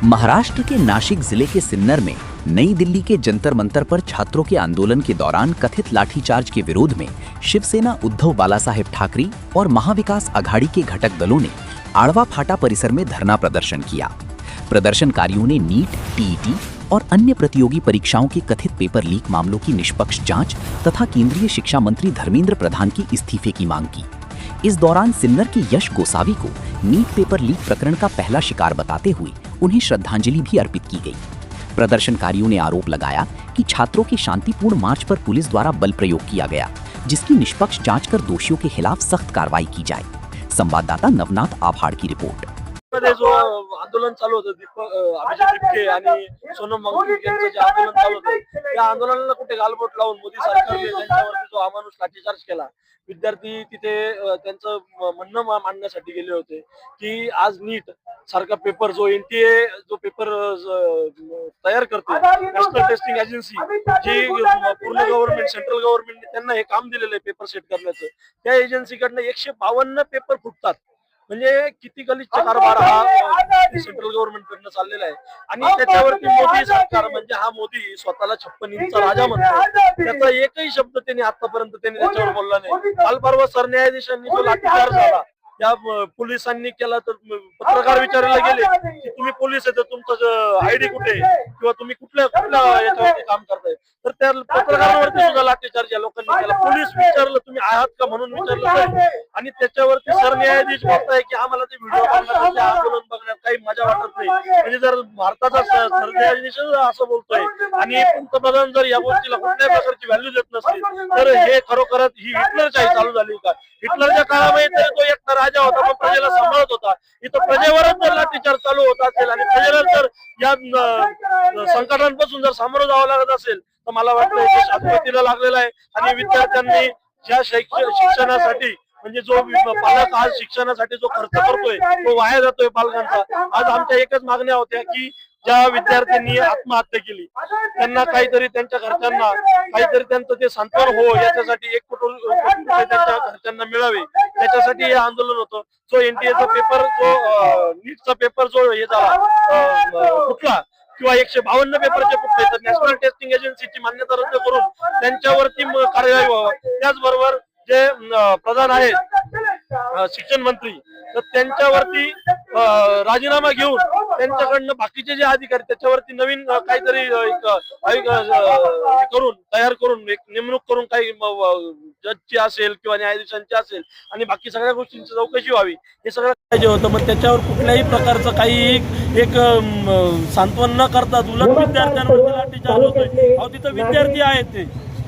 महाराष्ट्र के नासिक जिले के सिन्नर में नई दिल्ली के जंतर मंतर पर छात्रों के आंदोलन के दौरान कथित लाठीचार्ज के विरोध में शिवसेना उद्धव बालासाहेब ठाकरे और महाविकास आघाड़ी के घटक दलों ने आड़वा फाटा परिसर में धरना प्रदर्शन किया। प्रदर्शनकारियों ने नीट, टीईटी और अन्य प्रतियोगी परीक्षाओं के कथित पेपर लीक मामलों की निष्पक्ष जांच तथा केंद्रीय शिक्षा मंत्री धर्मेंद्र प्रधान के इस्तीफे की मांग की। इस दौरान सिन्नर के यश गोसावी को नीट पेपर लीक प्रकरण का पहला शिकार बताते हुए उन्हें श्रद्धांजलि भी अर्पित की गई। प्रदर्शनकारियों ने आरोप लगाया कि छात्रों के शांतिपूर्ण मार्च पर पुलिस द्वारा बल प्रयोग किया गया, जिसकी निष्पक्ष जांच कर दोषियों के खिलाफ सख्त कार्रवाई की जाए। संवाददाता नवनाथ आभाड़ की रिपोर्ट। जो आंदोलन चालू होतं अभिजित दिपके आणि सोनम वांगचुक यांचं जे आंदोलन चालू होतं त्या आंदोलनाला कुठे गालबोट लावून मोदी सरकारने त्यांच्यावरती जो अमानुष लाठीचार्ज केला। विद्यार्थी तिथे त्यांचं म्हणणं मांडण्यासाठी गेले होते की आज नीट सारखा पेपर जो एनटीए जो पेपर तयार करते नॅशनल टेस्टिंग एजन्सी जी पूर्ण गव्हर्नमेंट सेंट्रल गव्हर्नमेंटने त्यांना हे काम दिलेलं आहे पेपर सेट करण्याचं, त्या एजन्सीकडनं 152 पेपर फुटतात। म्हणजे किती गलिच्छ कारभार हा सेंट्रल गव्हर्नमेंट कडनं चाललेला आहे आणि त्याच्यावरती मोदी सरकार म्हणजे हा मोदी स्वतःला 56 इंचचा राजा म्हणतो, त्याचा एकही शब्द त्यांनी आतापर्यंत त्याच्यावर बोलला नाही। काल परवा सरन्यायाधीशांनी जो लाठीचार्ज झाला त्या पोलिसांनी केला तर पत्रकार विचारायला गेले की तुम्ही पोलीस आहे तर तुमचं आयडी कुठे किंवा तुम्ही कुठल्या याच्यावरती काम करताय, तर त्या पत्रकारांवरती सुद्धा लाठीचार्ज या लोकांनी केला। पोलीस विचारलं तुम्ही आहात का म्हणून विचारलं आणि त्याच्यावरती सरन्यायाधीश बोलताय की आम्हाला ते व्हिडिओ बघण्यात आंदोलन बघण्यात काही मजा वाटत नाही। म्हणजे जर भारताचा सरन्यायाधीश असं बोलतोय आणि पंतप्रधान जर या गोष्टीला कुठल्याही प्रकारची व्हॅल्यू देत नसतील तर हे खरोखरच ही हिटलरशाही चालू झाली का? हिटलरच्या काळामध्ये तो एकटा राजा होता पण प्रजेला सांभाळत होता, इथं प्रजेवरच जर लाठीचार्ज चालू होत असेल आणि प्रजेला जर या संकटांपासून जर सामोरं जावं लागत असेल तर मला वाटतं की शाश्वतीला लागलेला आहे। आणि विद्यार्थ्यांनी ज्या शिक्षणासाठी म्हणजे जो पालक आज शिक्षणासाठी जो खर्च करतोय तो वाया जातोय पालकांचा। आज आमच्या एकच मागण्या होत्या की ज्या विद्यार्थ्यांनी आत्महत्या केली त्यांना काहीतरी त्यांच्या घरच्यांना काहीतरी त्यांचं ते सांत्वन हो याच्यासाठी 1 कोटी रुपये त्यांच्या घरच्यांना मिळावे याच्यासाठी हे आंदोलन होतं। जो एनटीएचा पेपर जो नीटचा पेपर जो हे झाला फुटला किंवा 152 पेपरचे फुटले तर नॅशनल टेस्टिंग एजन्सीची मान्यता रद्द करून त्यांच्यावरती कार्यवाही व्हावी। त्याचबरोबर जे प्रधान आहेत शिक्षण मंत्री तर त्यांच्यावरती राजीनामा घेऊन त्यांच्याकडनं बाकीचे जे अधिकारी त्याच्यावरती नवीन काहीतरी करून तयार करून एक नेमणूक करून काही जजची असेल किंवा न्यायाधीशांची असेल आणि बाकी सगळ्या गोष्टींची चौकशी व्हावी हे सगळं पाहिजे होतं। मग त्याच्यावर कुठल्याही प्रकारचं काही एक सांत्वन न करता उलट विद्यार्थ्यांवरती लाठीचार्ज होतोय। अहो तिथं विद्यार्थी आहेत ते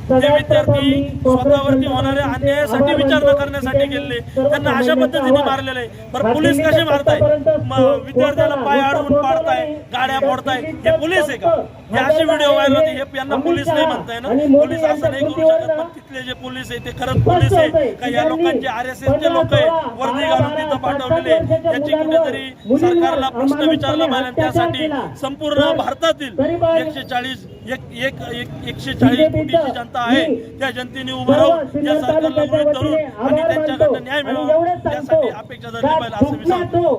विद्यार्थी स्वतःवरती होणाऱ्या अन्यायासाठी विचारणा करण्यासाठी गेले, त्यांना अशा पद्धतीने मारलेलं आहे। पण पोलीस कसे मारताय? विद्यार्थ्याला पाय अडवून पाडताय, गाड्या फोडताय, हे पोलीस आहे का? हे असे व्हिडिओ व्हायरल होते, हे यांना पोलीस नाही म्हणताय ना? पोलीस असं नाही करू शकत। पण तिथले जे पोलीस आहे ते खरंच पोलीस आहे का या लोकांचे RSSचे लोक आहे वर्दी घालून तिथं पाठवलेले याची कुठेतरी सरकारला प्रश्न विचारला पाहिजे। त्यासाठी संपूर्ण भारतातील 140 कोटीची जनता आहे त्या जनतेने उभं राहून या सरकारला विरोध धरून आणि त्यांच्याकडनं न्याय मिळावा यासाठी अपेक्षा धरली पाहिजे असं मी सांगतो।